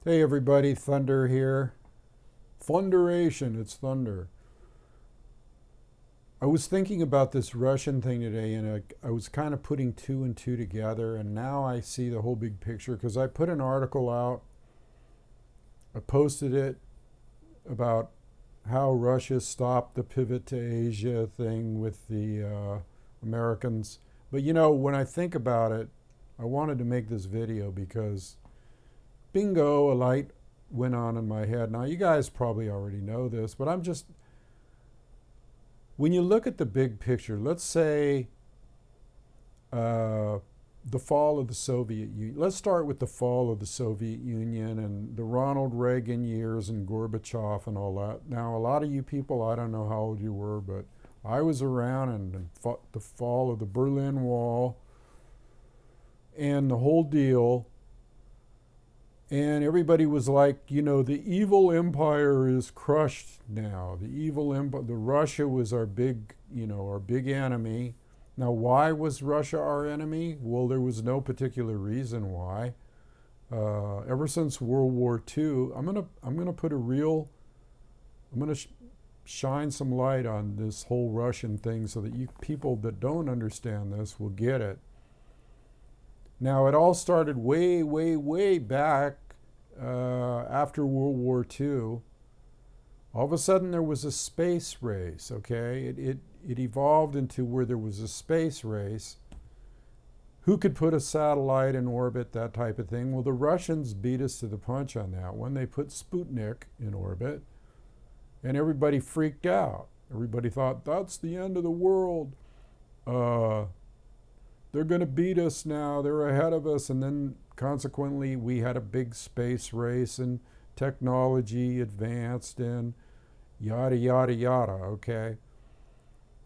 Hey everybody, Thunder here. Thunderation, it's Thunder. I was thinking about this Russian thing today and I was kind of putting two and two together, and now I see the whole big picture because I put an article out. I posted it about how Russia stopped the pivot to Asia thing with the Americans. But when I think about it, I wanted to make this video because bingo, a light went on in my head. Now, you guys probably already know this, but when you look at the big picture, let's say uh, the fall of the Soviet Union. Let's start with the fall of the Soviet Union and the Ronald Reagan years and Gorbachev and all that. Now, a lot of you people, I don't know how old you were, but I was around and the fall of the Berlin Wall and the whole deal. And everybody was like, the evil empire is crushed now. The evil empire, the Russia was our big enemy. Now, why was Russia our enemy? Well, there was no particular reason why. Ever since World War II, I'm gonna shine some light on this whole Russian thing so that you people that don't understand this will get it. Now, it all started way, way, way back after World War II. All of a sudden, there was a space race, okay? It evolved into where there was a space race. Who could put a satellite in orbit, that type of thing? Well, the Russians beat us to the punch on that one. They put Sputnik in orbit, and everybody freaked out. Everybody thought, that's the end of the world. They're going to beat us now. They're ahead of us. And then consequently, we had a big space race and technology advanced and yada, yada, yada, okay?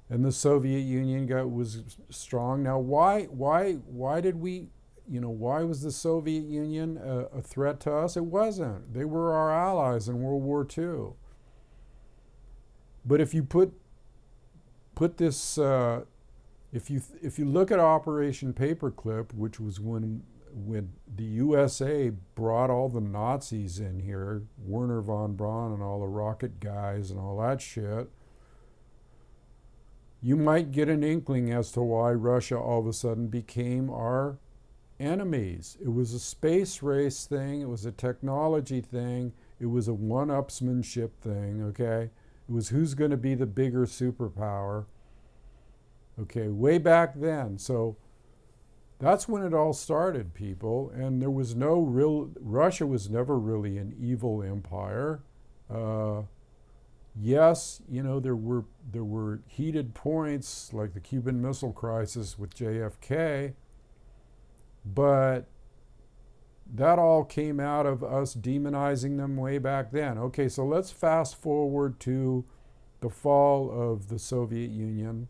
And the Soviet Union was strong. Now, why why was the Soviet Union a threat to us? It wasn't. They were our allies in World War II. But if you put this if you look at Operation Paperclip, which was when the USA brought all the Nazis in here, Werner von Braun and all the rocket guys and all that shit, you might get an inkling as to why Russia all of a sudden became our enemies. It was a space race thing. It was a technology thing. It was a one-upsmanship thing, okay? It was who's going to be the bigger superpower. Okay, way back then. So that's when it all started, people. And there was no real, Russia was never really an evil empire. Yes, there were heated points like the Cuban Missile Crisis with JFK, but that all came out of us demonizing them way back then. Okay, so let's fast forward to the fall of the Soviet Union,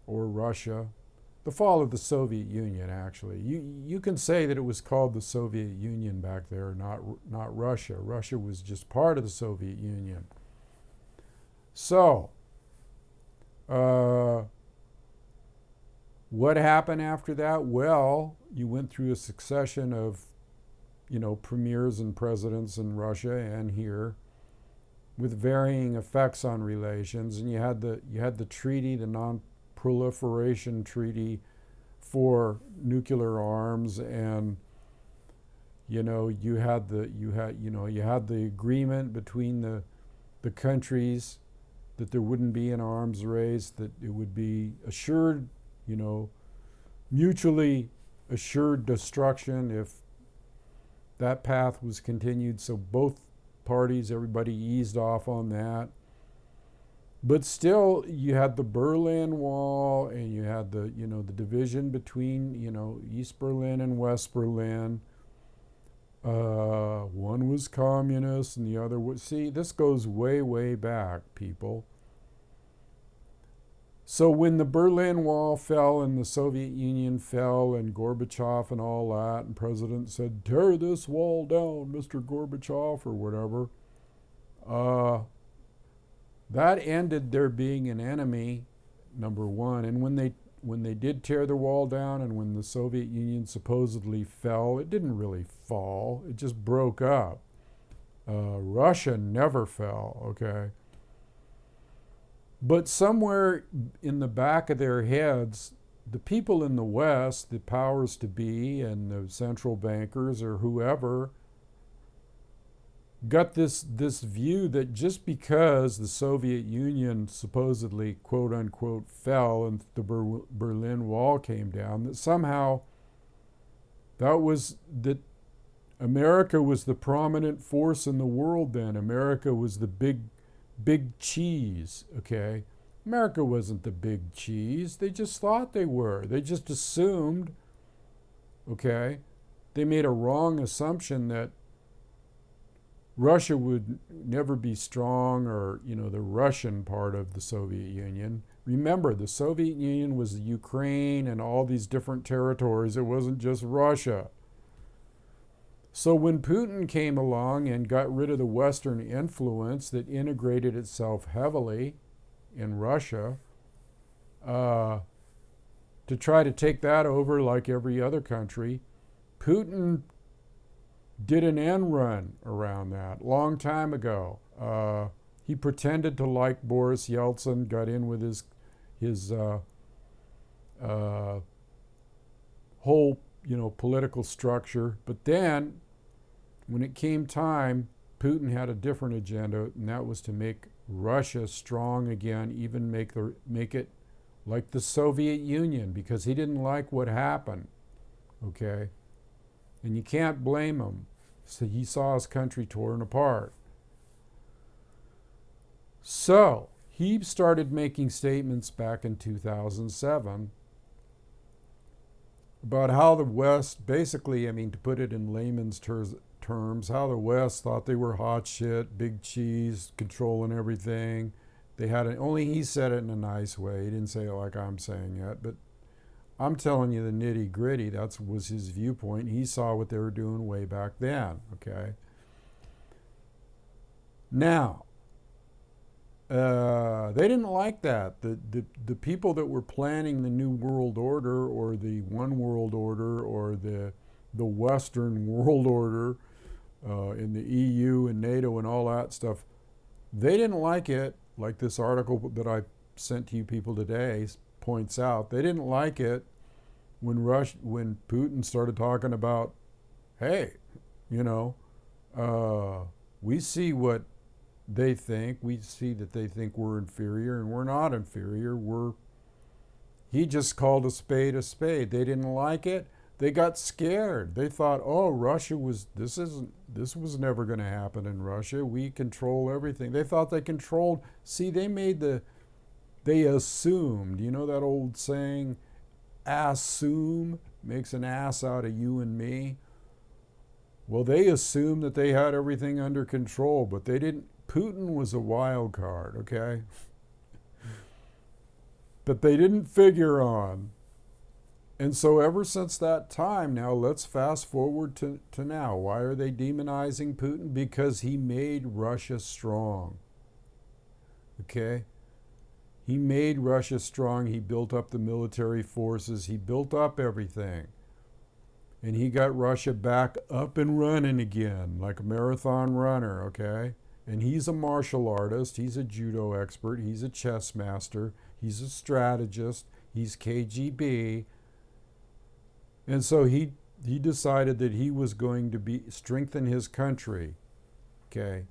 or Russia, the fall of the Soviet Union, actually. You can say that it was called the Soviet Union back there, not Russia. Russia was just part of the Soviet Union. So, what happened after that? Well, you went through a succession of, premiers and presidents in Russia and here, with varying effects on relations. And you had the treaty, the non-proliferation treaty for nuclear arms, and you had the agreement between the countries that there wouldn't be an arms race, that it would be assured, mutually assured destruction if that path was continued. So both parties, everybody eased off on that. But still, you had the Berlin Wall, and you had the division between, East Berlin and West Berlin. One was communist and the other was, see, this goes way, way back, people. So when the Berlin Wall fell and the Soviet Union fell and Gorbachev and all that, and President said, tear this wall down, Mr. Gorbachev, or whatever, that ended there being an enemy, number one. And when they when they did tear the wall down and when the Soviet Union supposedly fell, it didn't really fall. It just broke up. Russia never fell, okay? But somewhere in the back of their heads, the people in the West, the powers to be and the central bankers or whoever, got this view that just because the Soviet Union supposedly, quote unquote, fell and the Berlin Wall came down, that somehow that America was the prominent force in the world then. America was the big cheese, okay? America wasn't the big cheese. They just thought they were. They just assumed, okay? They made a wrong assumption that Russia would never be strong, or, the Russian part of the Soviet Union. Remember, the Soviet Union was the Ukraine and all these different territories. It wasn't just Russia. So when Putin came along and got rid of the Western influence that integrated itself heavily in Russia, to try to take that over like every other country, Putin did an end run around that long time ago. He pretended to like Boris Yeltsin, got in with his whole political structure. But then, when it came time, Putin had a different agenda, and that was to make Russia strong again, even make it like the Soviet Union, because he didn't like what happened. Okay, and you can't blame him. So he saw his country torn apart. So he started making statements back in 2007 about how the West, basically, to put it in layman's terms, how the West thought they were hot shit, big cheese, controlling everything. Only he said it in a nice way. He didn't say it like I'm saying it, but I'm telling you the nitty gritty. That was his viewpoint. He saw what they were doing way back then, okay? Now, they didn't like that. The people that were planning the New World Order or the One World Order or the Western World Order in the EU and NATO and all that stuff, they didn't like it, like this article that I sent to you people today points out. They didn't like it when Putin started talking about, hey, we see what they think. We see that they think we're inferior, and we're not inferior. He just called a spade a spade. They didn't like it. They got scared. They thought, oh, this was never going to happen in Russia. We control everything. They thought they controlled. See, they assumed, that old saying, assume makes an ass out of you and me. Well, they assumed that they had everything under control, but they didn't. Putin was a wild card, okay? That they didn't figure on. And so ever since that time, now let's fast forward to now. Why are they demonizing Putin? Because he made Russia strong, okay? He made Russia strong. He built up the military forces. He built up everything. And he got Russia back up and running again, like a marathon runner, okay? And he's a martial artist. He's a judo expert. He's a chess master. He's a strategist. He's KGB. And so he decided that he was going to strengthen his country, okay?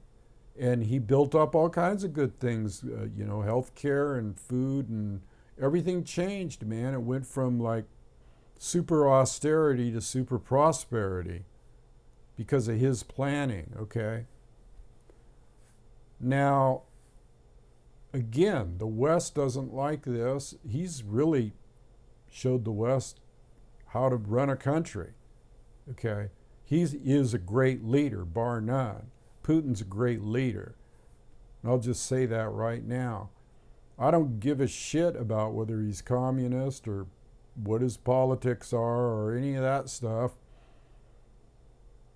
And he built up all kinds of good things, health care and food, and everything changed, man. It went from like super austerity to super prosperity because of his planning, okay? Now, again, the West doesn't like this. He's really showed the West how to run a country, okay? He is a great leader, bar none. Putin's a great leader. And I'll just say that right now. I don't give a shit about whether he's communist or what his politics are or any of that stuff.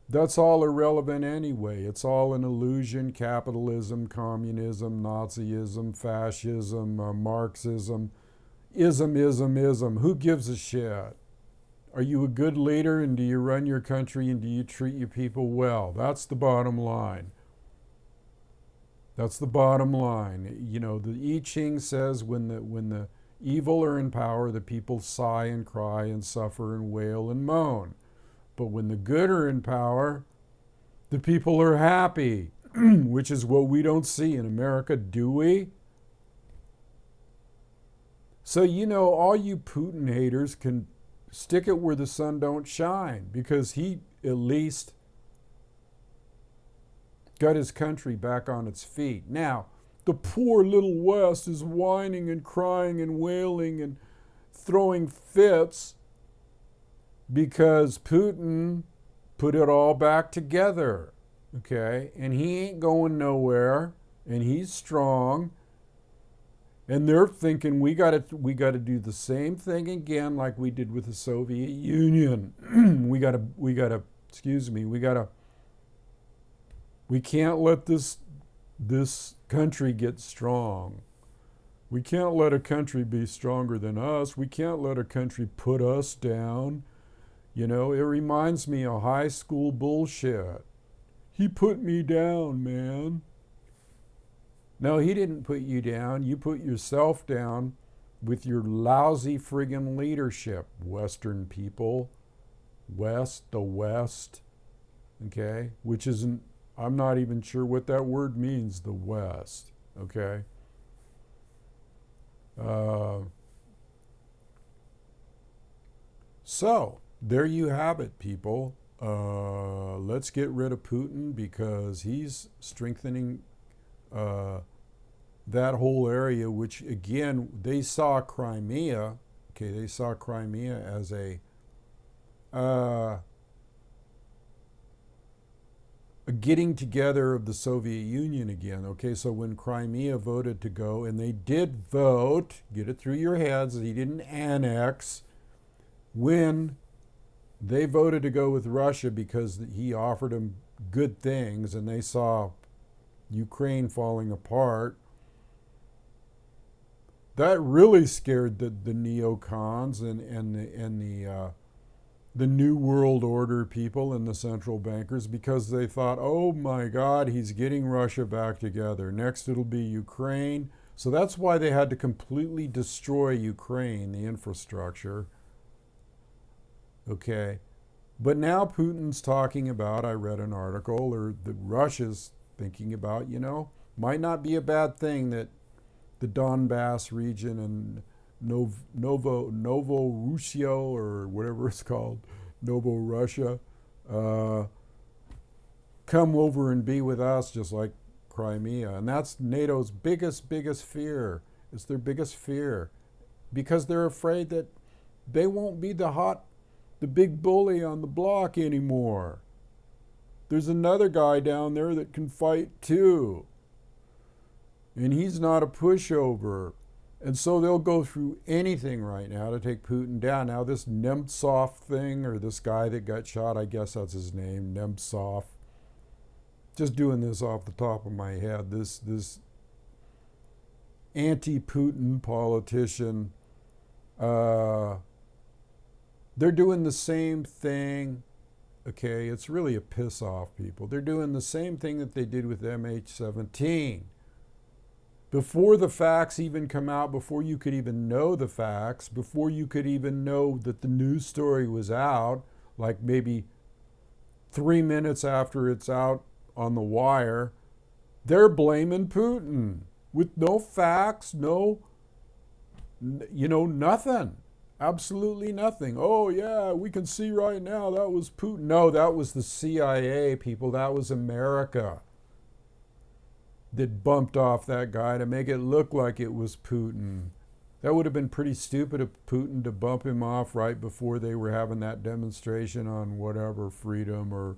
That's all irrelevant anyway. It's all an illusion. Capitalism, communism, Nazism, fascism, Marxism. Ism. Who gives a shit? Are you a good leader, and do you run your country, and do you treat your people well? That's the bottom line. That's the bottom line. You know, the I Ching says when the evil are in power, the people sigh and cry and suffer and wail and moan. But when the good are in power, the people are happy, which is what we don't see in America, do we? So, you know, all you Putin haters can stick it where the sun don't shine, because he at least got his country back on its feet. Now, the poor little West is whining and crying and wailing and throwing fits because Putin put it all back together, okay? And he ain't going nowhere, and he's strong. And they're thinking we got to do the same thing again like we did with the Soviet Union. We can't let this country get strong. We can't let a country be stronger than us. We can't let a country put us down. You know, it reminds me of high school bullshit. He put me down, man. No, he didn't put you down. You put yourself down with your lousy friggin' leadership, Western people. The West, okay? Which isn't, I'm not even sure what that word means, the West, okay? So, there you have it, people. Let's get rid of Putin because he's strengthening that whole area, which again, they saw Crimea, okay, they saw Crimea as a getting together of the Soviet Union again, okay, so when Crimea voted to go, and they did vote, get it through your heads, he didn't annex, when they voted to go with Russia because he offered them good things, and they saw Ukraine falling apart, that really scared the neocons and the New World Order people and the central bankers, because they thought, oh my God, he's getting Russia back together. Next it'll be Ukraine. So that's why they had to completely destroy Ukraine, the infrastructure. Okay. But now Putin's talking about, I read an article, or the Russia's thinking about, you know, might not be a bad thing that the Donbass region and Novorussia, or whatever it's called, Novorussia, come over and be with us, just like Crimea. And that's NATO's biggest fear. It's their biggest fear, because they're afraid that they won't be the big bully on the block anymore. There's another guy down there that can fight too. And he's not a pushover. And so they'll go through anything right now to take Putin down. Now this Nemtsov thing, or this guy that got shot, I guess that's his name, Nemtsov. Just doing this off the top of my head. This anti-Putin politician, they're doing the same thing. Okay, it's really a piss off, people. They're doing the same thing that they did with MH17. Before the facts even come out, before you could even know the facts, before you could even know that the news story was out, like maybe 3 minutes after it's out on the wire, they're blaming Putin with no facts, nothing. Absolutely nothing. Oh yeah, we can see right now that was Putin. No, that was the CIA, people. That was America that bumped off that guy to make it look like it was Putin. That would have been pretty stupid of Putin to bump him off right before they were having that demonstration on whatever freedom or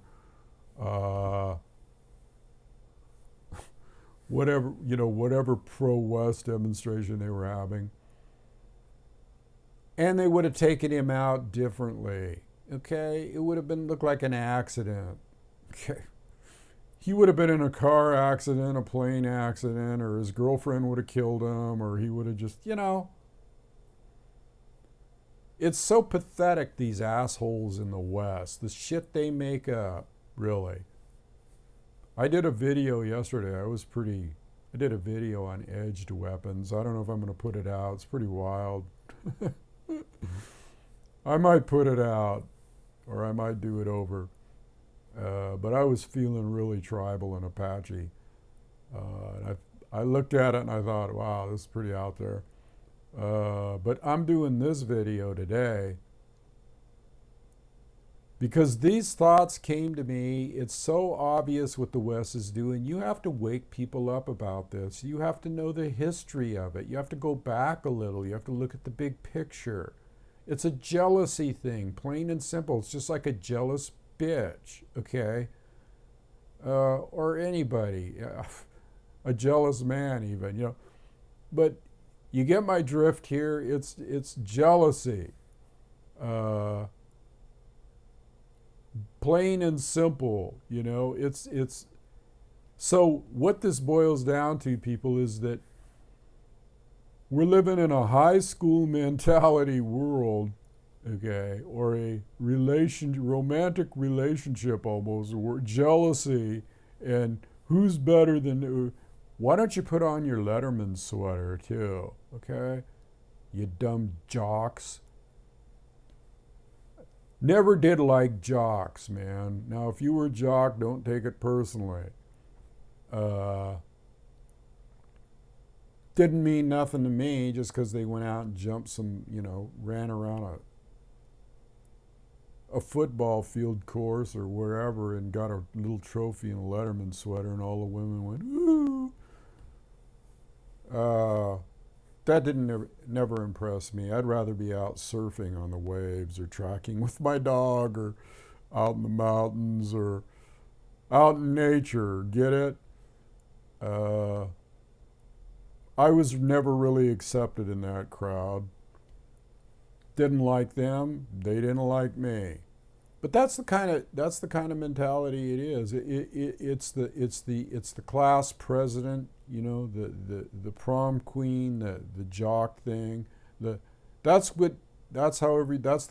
whatever pro-West demonstration they were having. And they would have taken him out differently. Okay? It would have looked like an accident. Okay? He would have been in a car accident, a plane accident, or his girlfriend would have killed him, or he would have just, It's so pathetic, these assholes in the West. The shit they make up, really. I did a video yesterday. I did a video on edged weapons. I don't know if I'm going to put it out. It's pretty wild. I might put it out, or I might do it over. But I was feeling really tribal and Apache. And I looked at it and I thought, wow, this is pretty out there. But I'm doing this video today because these thoughts came to me. It's so obvious what the West is doing. You have to wake people up about this. You have to know the history of it. You have to go back a little. You have to look at the big picture. It's a jealousy thing, plain and simple. It's just like a jealous bitch, okay? Or anybody, a jealous man even, you know. But you get my drift here. It's jealousy. Plain and simple, you know. It's so what this boils down to, people, is that we're living in a high school mentality world, okay, or a romantic relationship almost, where jealousy and who's better than. Why don't you put on your Letterman sweater too, okay? You dumb jocks. Never did like jocks, man. Now, if you were a jock, don't take it personally. Didn't mean nothing to me just because they went out and jumped some, you know, ran around a football field course or wherever and got a little trophy in a Letterman sweater, and all the women went, ooh. That didn't never impress me. I'd rather be out surfing on the waves or tracking with my dog or out in the mountains or out in nature. Get it? I was never really accepted in that crowd. Didn't like them. They didn't like me. But that's the kind of mentality it is. It's the class president, you know, the prom queen, the jock thing. That's the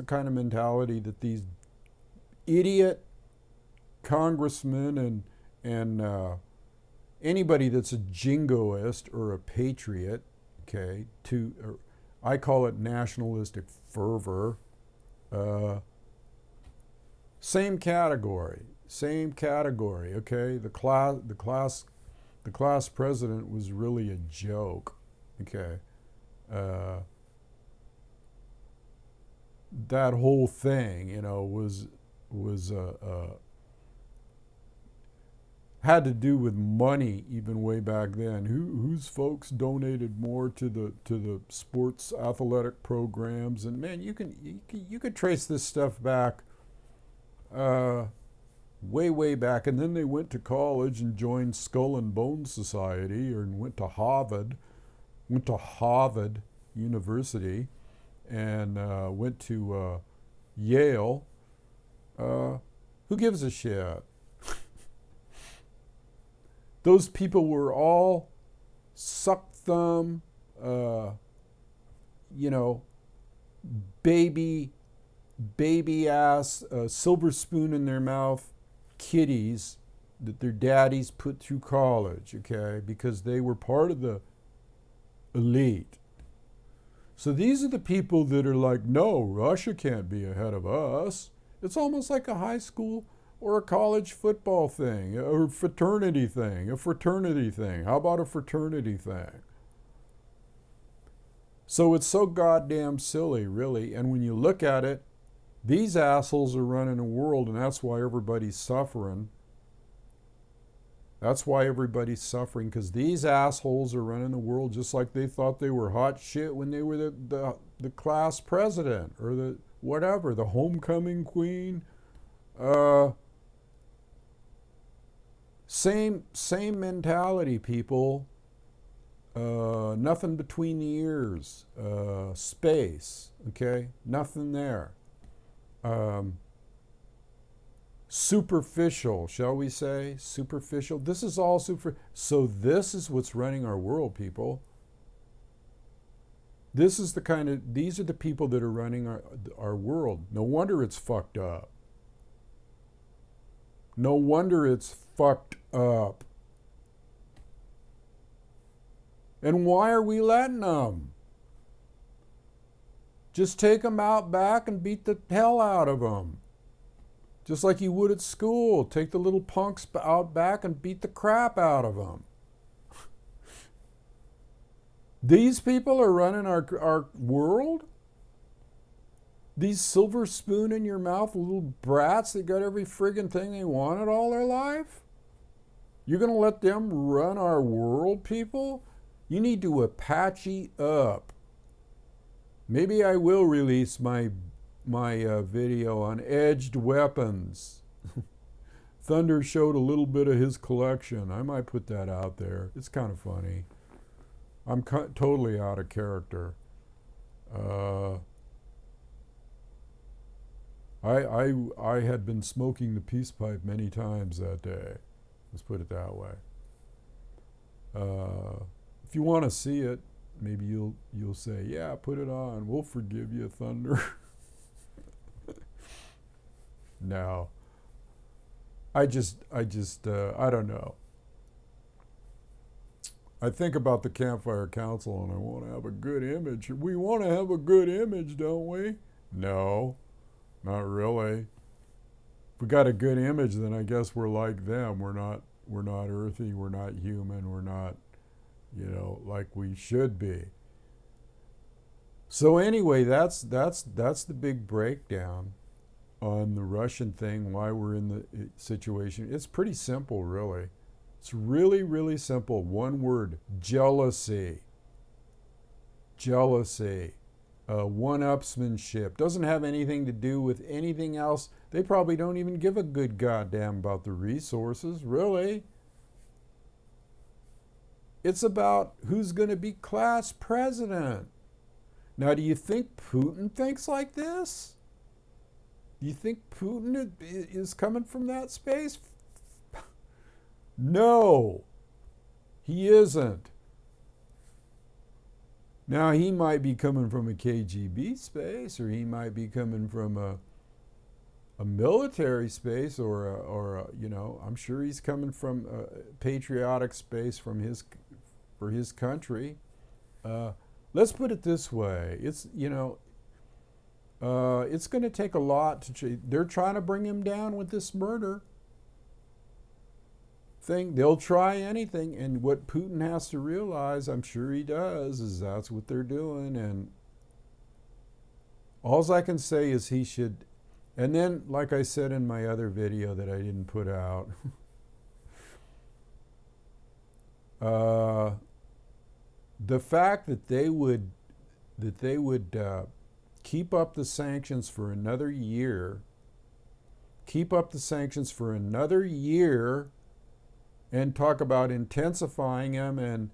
kind of mentality that these idiot congressmen and anybody that's a jingoist or a patriot, okay, I call it nationalistic fervor. Same category, okay? The class president was really a joke, okay? That whole thing, you know, was had to do with money even way back then. Whose folks donated more to the sports athletic programs? And man, you could trace this stuff back way back. And then they went to college and joined Skull and Bone Society, or went to Harvard University, and went to Yale. Who gives a shit? Those people were all suck thumb, you know, baby ass, silver spoon in their mouth kiddies that their daddies put through college, okay, because they were part of the elite. So these are the people that are like, no, Russia can't be ahead of us. It's almost like a high school or a college football thing, or a fraternity thing. How about a fraternity thing? So it's so goddamn silly, really. And when you look at it, these assholes are running a world, and that's why everybody's suffering. Because these assholes are running the world just like they thought they were hot shit when they were the class president, or the whatever, the homecoming queen. Same mentality, people. Nothing between the ears. Space, okay? Nothing there. Superficial, shall we say? Superficial. This is all So this is what's running our world, people. These are the people that are running our world. No wonder it's fucked up. No wonder it's fucked up. And why are we letting them? Just take them out back and beat the hell out of them. Just like you would at school. Take the little punks out back and beat the crap out of them. These people are running our world? These silver spoon in your mouth little brats that got every friggin' thing they wanted all their life? You're going to let them run our world, people? You need to Apache up. Maybe I will release my video on edged weapons. Thunder showed a little bit of his collection. I might put that out there. It's kind of funny. I'm totally out of character. I had been smoking the peace pipe many times that day. Let's put it that way. If you want to see it, maybe you'll say, yeah, put it on. We'll forgive you, Thunder. No. I don't know. I think about the Campfire Council and I want to have a good image. We want to have a good image, don't we? No, not really. If we got a good image, then I guess we're like them. We're not earthy, we're not human, we're not, like we should be. So anyway, that's the big breakdown on the Russian thing, why we're in the situation. It's pretty simple, really. It's really, really simple. One word: jealousy. Jealousy. One-upsmanship. Doesn't have anything to do with anything else. They probably don't even give a good goddamn about the resources, really. It's about who's going to be class president. Now, do you think Putin thinks like this? Do you think Putin is coming from that space? No, he isn't. Now, he might be coming from a KGB space, or he might be coming from a military space, or I'm sure he's coming from a patriotic space for his country. Let's put it this way: it's going to take a lot to change. They're trying to bring him down with this murder thing. They'll try anything, and what Putin has to realize, I'm sure he does, is that's what they're doing. And all I can say is he should. And then, like I said in my other video that I didn't put out, the fact that they would keep up the sanctions for another year, and talk about intensifying them and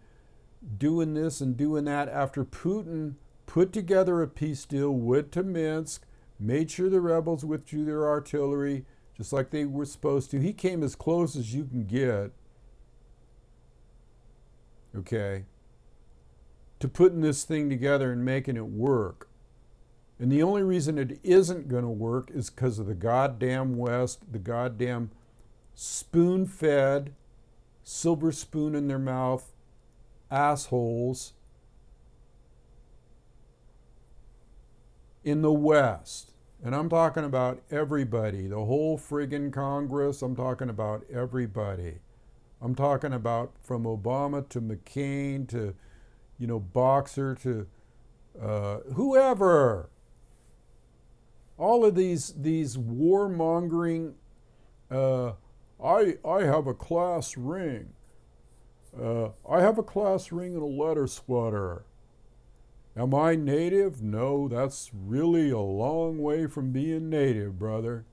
doing this and doing that after Putin put together a peace deal, went to Minsk, made sure the rebels withdrew their artillery, just like they were supposed to. He came as close as you can get, okay, to putting this thing together and making it work. And the only reason it isn't going to work is because of the goddamn West, the goddamn spoon-fed, silver spoon in their mouth assholes in the West. And I'm talking about everybody, the whole friggin' Congress. I'm talking about everybody. I'm talking about from Obama to McCain to, Boxer to whoever. All of these warmongering, I have a class ring. I have a class ring and a letter sweater. Am I native? No, that's really a long way from being native, brother.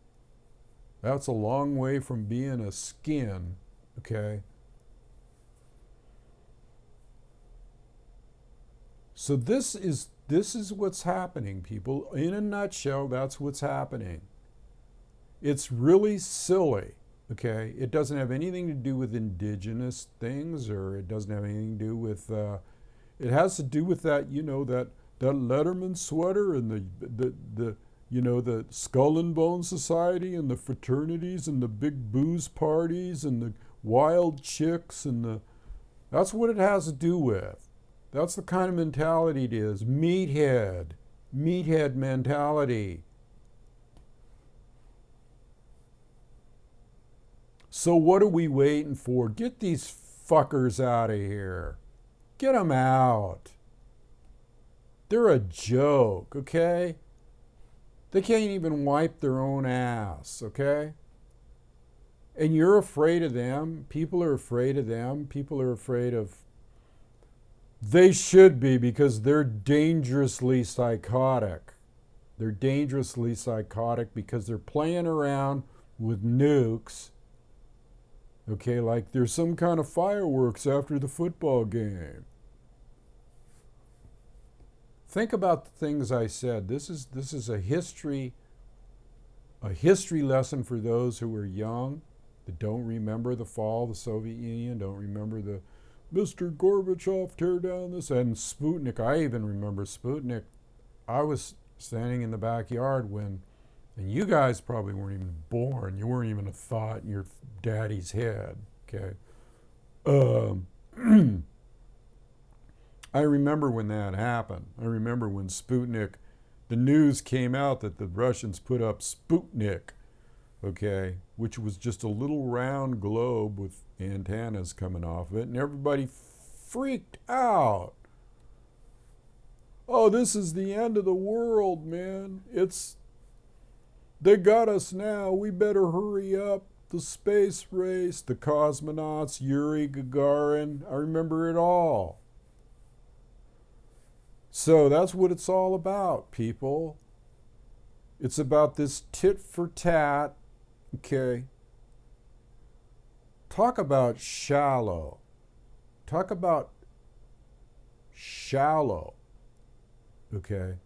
That's a long way from being a skin, okay? So this is what's happening, people. In a nutshell, that's what's happening. It's really silly, okay? It doesn't have anything to do with indigenous things, or it doesn't have anything to do with, it has to do with that, that that Letterman sweater and the the Skull and Bone Society and the fraternities and the big booze parties and the wild chicks and that's what it has to do with. That's the kind of mentality it is. Meathead mentality. So what are we waiting for? Get these fuckers out of here. Get them out. They're a joke, okay? They can't even wipe their own ass, okay? And you're afraid of them. People are afraid of them. People are afraid of... They should be, because they're dangerously psychotic. They're dangerously psychotic because they're playing around with nukes. Okay, like there's some kind of fireworks after the football game. Think about the things I said. This is a history lesson for those who are young, that don't remember the fall of the Soviet Union, don't remember the Mr. Gorbachev tear down this, and Sputnik. I even remember Sputnik. I was standing in the backyard when, and you guys probably weren't even born. You weren't even a thought in your daddy's head, okay? I remember when that happened. I remember when Sputnik, the news came out that the Russians put up Sputnik, okay, which was just a little round globe with antennas coming off of it, and everybody freaked out. Oh, this is the end of the world, man. They got us now. We better hurry up. The space race, the cosmonauts, Yuri Gagarin. I remember it all. So that's what it's all about, people. It's about this tit for tat, okay? Talk about shallow. Talk about shallow, okay?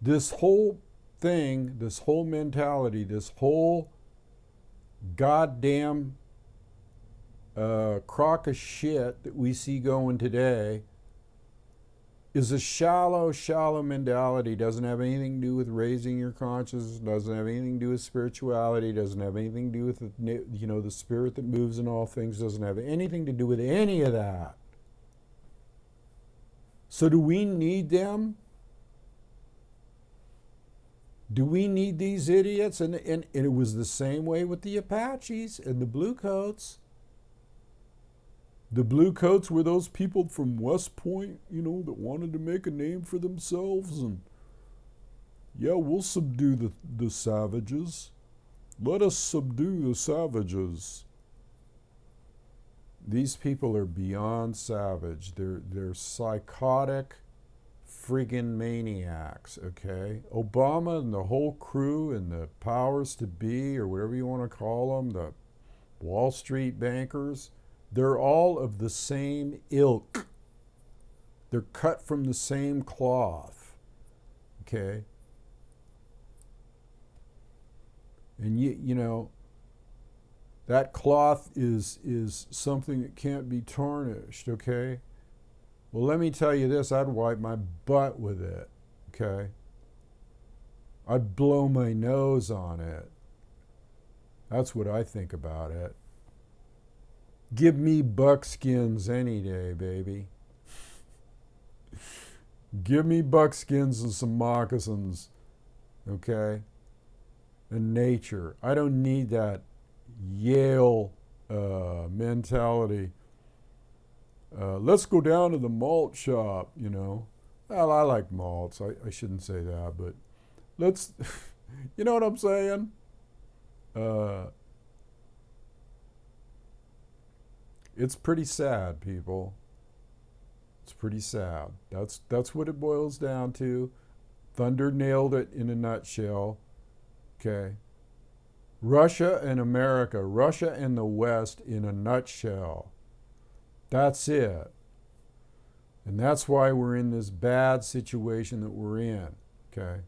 This whole thing, this whole mentality, this whole goddamn crock of shit that we see going today is a shallow mentality. Doesn't have anything to do with raising your consciousness, doesn't have anything to do with spirituality, doesn't have anything to do with the spirit that moves in all things, doesn't have anything to do with any of that. So do we need them? Do we need these idiots? And it was the same way with the Apaches and the Bluecoats. The Bluecoats were those people from West Point, that wanted to make a name for themselves. And yeah, we'll subdue the savages. Let us subdue the savages. These people are beyond savage. They're psychotic friggin' maniacs, okay? Obama and the whole crew and the powers to be, or whatever you want to call them, the Wall Street bankers, they're all of the same ilk. They're cut from the same cloth, okay? And that cloth is something that can't be tarnished, okay? Well, let me tell you this, I'd wipe my butt with it, okay? I'd blow my nose on it. That's what I think about it. Give me buckskins any day, baby. Give me buckskins and some moccasins, okay? And nature. I don't need that Yale mentality. Let's go down to the malt shop, Well, I like malts. I shouldn't say that, but let's, you know what I'm saying? It's pretty sad, people. It's pretty sad. That's what it boils down to. Thunder nailed it in a nutshell. Okay. Russia and America, Russia and the West in a nutshell. That's it. And that's why we're in this bad situation that we're in, okay?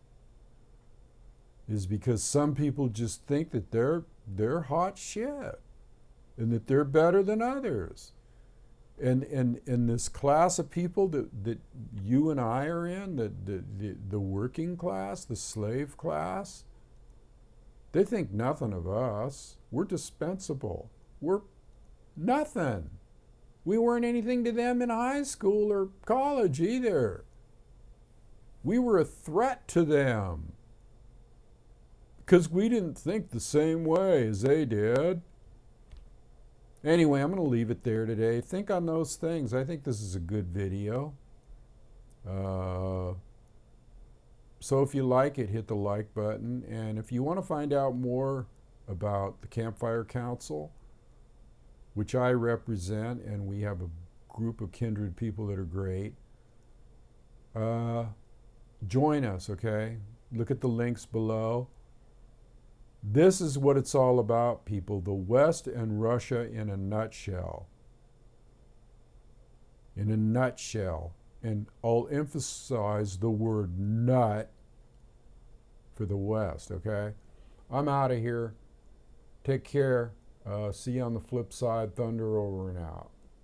Is because some people just think that they're hot shit and that they're better than others. And this class of people that you and I are in, the working class, the slave class, they think nothing of us. We're dispensable. We're nothing. We weren't anything to them in high school or college either. We were a threat to them because we didn't think the same way as they did. Anyway, I'm going to leave it there today. Think on those things. I think this is a good video. So if you like it, hit the like button. And if you want to find out more about the Campfire Council, which I represent, and we have a group of kindred people that are great, join us, okay? Look at the links below. This is what it's all about, people. The West and Russia in a nutshell. In a nutshell. And I'll emphasize the word nut for the West, okay? I'm out of here. Take care. See you on the flip side. Thunder over and out.